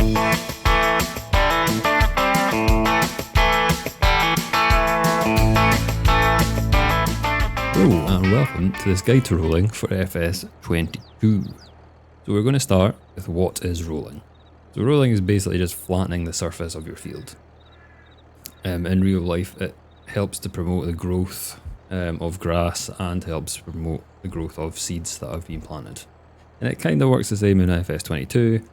Hello and welcome to this guide to rolling for FS22. So we're going to start with what is rolling. So rolling is basically just flattening the surface of your field. In real life it helps to promote the growth of grass and helps promote the growth of seeds that have been planted. And it kind of works the same in FS22.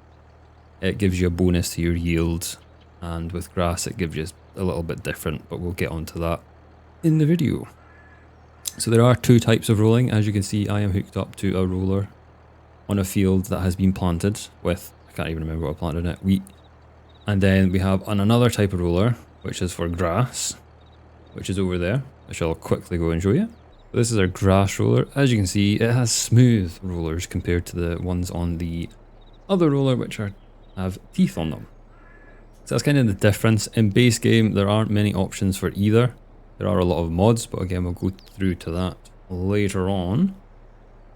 It gives you a bonus to your yield, and with grass it gives you a little bit different, but we'll get onto that in the video. So there are two types of rolling. As you can see, I am hooked up to a roller on a field that has been planted with, I can't even remember what I planted in it, wheat. And then we have another type of roller, which is for grass, which is over there, which I'll quickly go and show you. So this is our grass roller. As you can see, it has smooth rollers compared to the ones on the other roller, which have teeth on them. So that's kind of the difference. In base game, there aren't many options for either. There are a lot of mods, but again, we'll go through to that later on.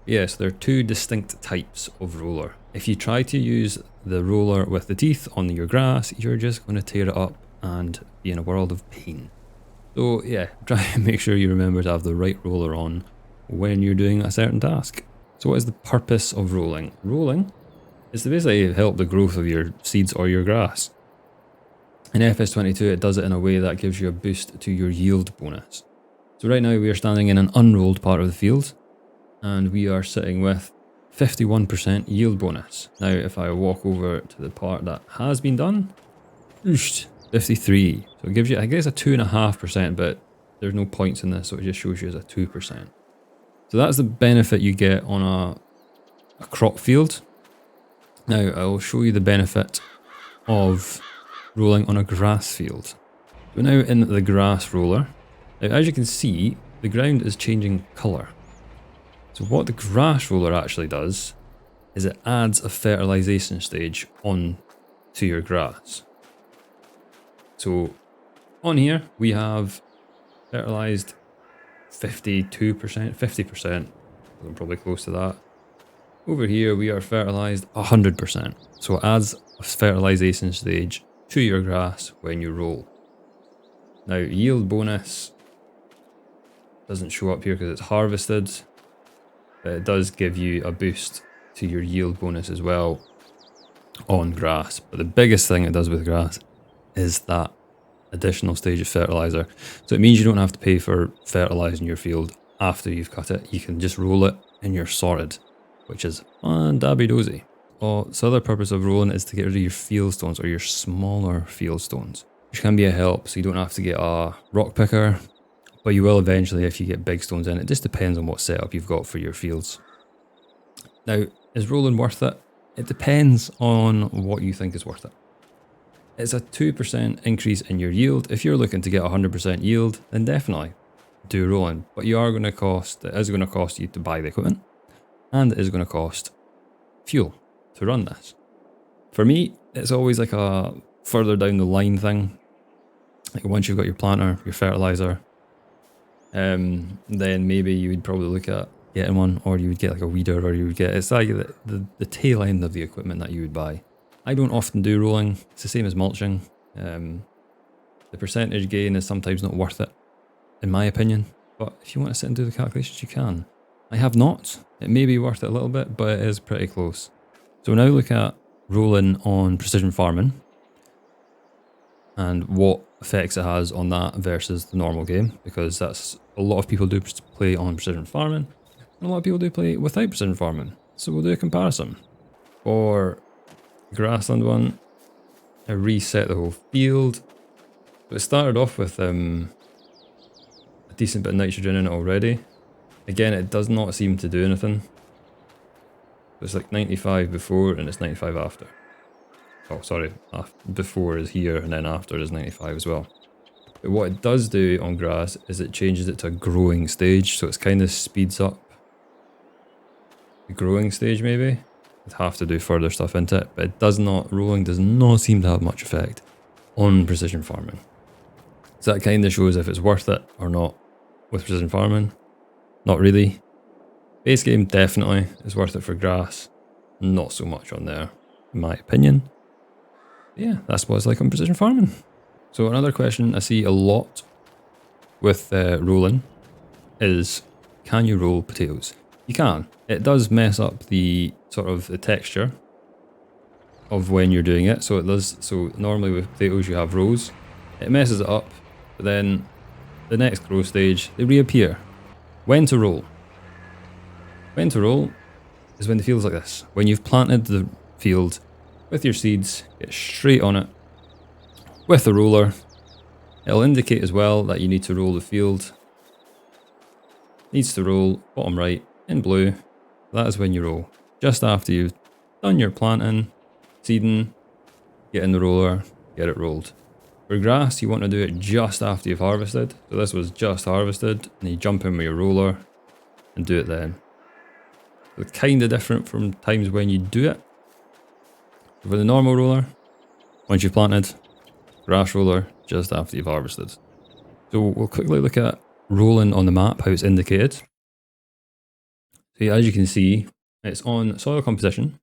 Yes, there are two distinct types of roller. If you try to use the roller with the teeth on your grass, you're just going to tear it up and be in a world of pain. So yeah, try and make sure you remember to have the right roller on when you're doing a certain task. So what is the purpose of rolling? Rolling is to basically help the growth of your seeds or your grass. In FS22 it does it in a way that gives you a boost to your yield bonus. So right now we are standing in an unrolled part of the field and we are sitting with 51% yield bonus. Now if I walk over to the part that has been done, 53. So it gives you, I guess, a 2.5%, but there's no points in this, so it just shows you as a 2%. So that's the benefit you get on a crop field. Now I'll show you the benefit of rolling on a grass field. We're now in the grass roller. Now as you can see, the ground is changing colour. So what the grass roller actually does is it adds a fertilisation stage on to your grass. So on here we have fertilised 52%, 50%, I'm probably close to that. Over here we are fertilised 100%. So it adds a fertilisation stage to your grass when you roll. Now yield bonus doesn't show up here because it's harvested, but it does give you a boost to your yield bonus as well on grass. But the biggest thing it does with grass is that additional stage of fertilizer. So it means you don't have to pay for fertilizing your field after you've cut it. You can just roll it and you're sorted, which is fun dabby dozy. So the other purpose of rolling is to get rid of your field stones or your smaller field stones, which can be a help. So you don't have to get a rock picker, but you will eventually if you get big stones in. It just depends on what setup you've got for your fields. Now, is rolling worth it? It depends on what you think is worth it. It's a 2% increase in your yield. If you're looking to get 100% yield, then definitely do rolling. But it is going to cost you to buy the equipment, and it is going to cost fuel to run this. For me, it's always like a further down the line thing. Like once you've got your planter, your fertilizer, then maybe you would probably look at getting one, or you would get like a weeder, or you would get, it's like the tail end of the equipment that you would buy. I don't often do rolling. It's the same as mulching. The percentage gain is sometimes not worth it, in my opinion. But if you want to sit and do the calculations, you can. I have not. It may be worth it a little bit, but it is pretty close. So now look at rolling on precision farming and what effects it has on that versus the normal game, because that's a lot of people do play on precision farming and a lot of people do play without precision farming. So we'll do a comparison. For grassland one, I reset the whole field. But it started off with a decent bit of nitrogen in it already. Again, it does not seem to do anything. It's like 95 before and it's 95 after. Oh, sorry, before is here and then after is 95 as well. But what it does do on grass is it changes it to a growing stage, so it's kind of speeds up the growing stage maybe. I'd have to do further stuff into it, but it does not, rolling does not seem to have much effect on precision farming. So that kind of shows if it's worth it or not with precision farming. Not really. Base game definitely is worth it for grass, not so much on there, in my opinion. Yeah, that's what it's like on precision farming. So another question I see a lot with rolling is, can you roll potatoes? You can. It does mess up the sort of the texture of when you're doing it. So it does. So normally with potatoes you have rows. It messes it up, but then the next grow stage they reappear. When to roll? When to roll is when the field's like this. When you've planted the field with your seeds, get straight on it with the roller. It'll indicate as well that you need to roll the field. Needs to roll bottom right in blue. That is when you roll. Just after you've done your planting, seeding, get in the roller, get it rolled. For grass, you want to do it just after you've harvested. So this was just harvested, and you jump in with your roller and do it then. So it's kind of different from times when you do it. For the normal roller, once you've planted, grass roller just after you've harvested. So we'll quickly look at rolling on the map, how it's indicated. So yeah, as you can see, it's on soil composition,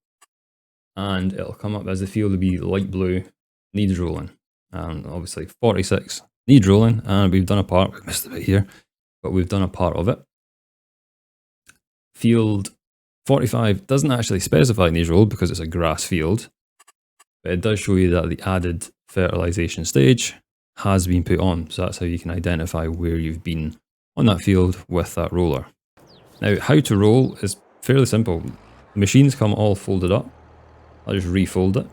and it'll come up as the field will be light blue, needs rolling. And obviously 46 needs rolling, and we've done a part, we missed a bit here, but we've done a part of it. Field 45 doesn't actually specify needs rolled because it's a grass field, but it does show you that the added fertilization stage has been put on. So that's how you can identify where you've been on that field with that roller. Now, how to roll is fairly simple. The machines come all folded up. I'll just refold it.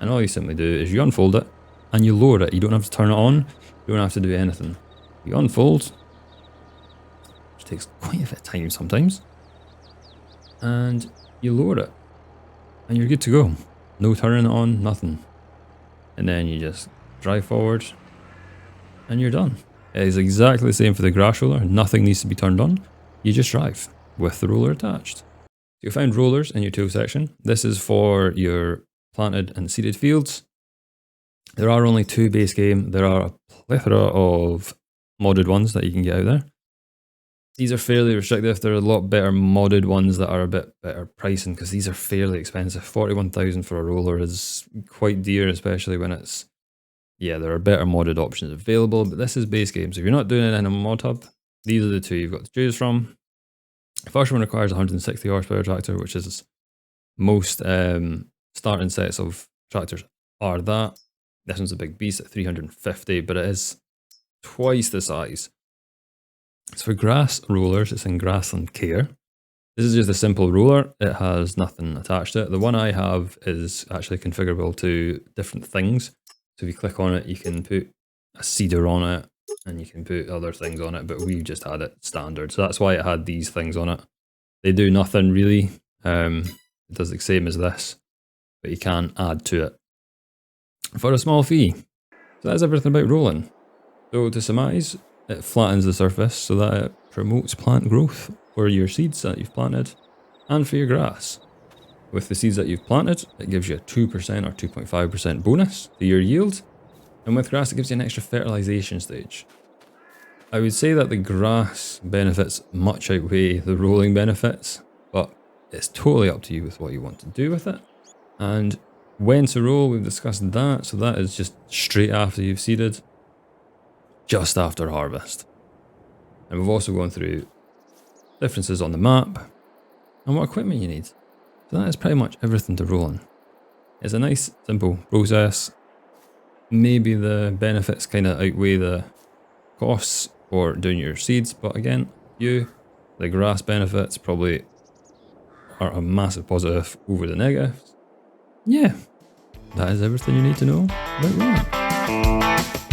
And all you simply do is you unfold it and you lower it. You don't have to turn it on. You don't have to do anything. You unfold, which takes quite a bit of time sometimes, and you lower it and you're good to go. No turning it on, nothing. And then you just drive forward and you're done. It is exactly the same for the grass roller. Nothing needs to be turned on. You just drive with the roller attached. So you'll find rollers in your tool section. This is for your planted and seeded fields. There are only 2 base game. There are a plethora of modded ones that you can get out there. These are fairly restrictive. There are a lot better modded ones that are a bit better pricing, because these are fairly expensive. 41,000 for a roller is quite dear, especially when it's, yeah, there are better modded options available, but this is base game. So if you're not doing it in a mod hub, these are the 2 you've got to choose from. The first one requires 160 horsepower tractor, which is most starting sets of tractors are that. This one's a big beast at 350, but it is twice the size. So for grass rollers, it's in Grassland Care. This is just a simple roller. It has nothing attached to it. The one I have is actually configurable to different things. So if you click on it, you can put a seeder on it and you can put other things on it, but we've just had it standard. So that's why it had these things on it. They do nothing really. It does the same as this, but you can add to it for a small fee. So that's everything about rolling. So to surmise, it flattens the surface so that it promotes plant growth for your seeds that you've planted and for your grass. With the seeds that you've planted, it gives you a 2% or 2.5% bonus to your yield. And with grass, it gives you an extra fertilization stage. I would say that the grass benefits much outweigh the rolling benefits, but it's totally up to you with what you want to do with it. And when to roll, we've discussed that. So that is just straight after you've seeded, just after harvest. And we've also gone through differences on the map and what equipment you need. So that is pretty much everything to rolling. It's a nice, simple process. Maybe the benefits kind of outweigh the costs for doing your seeds, but again, the grass benefits probably are a massive positive over the negatives. Yeah, that is everything you need to know about rolling.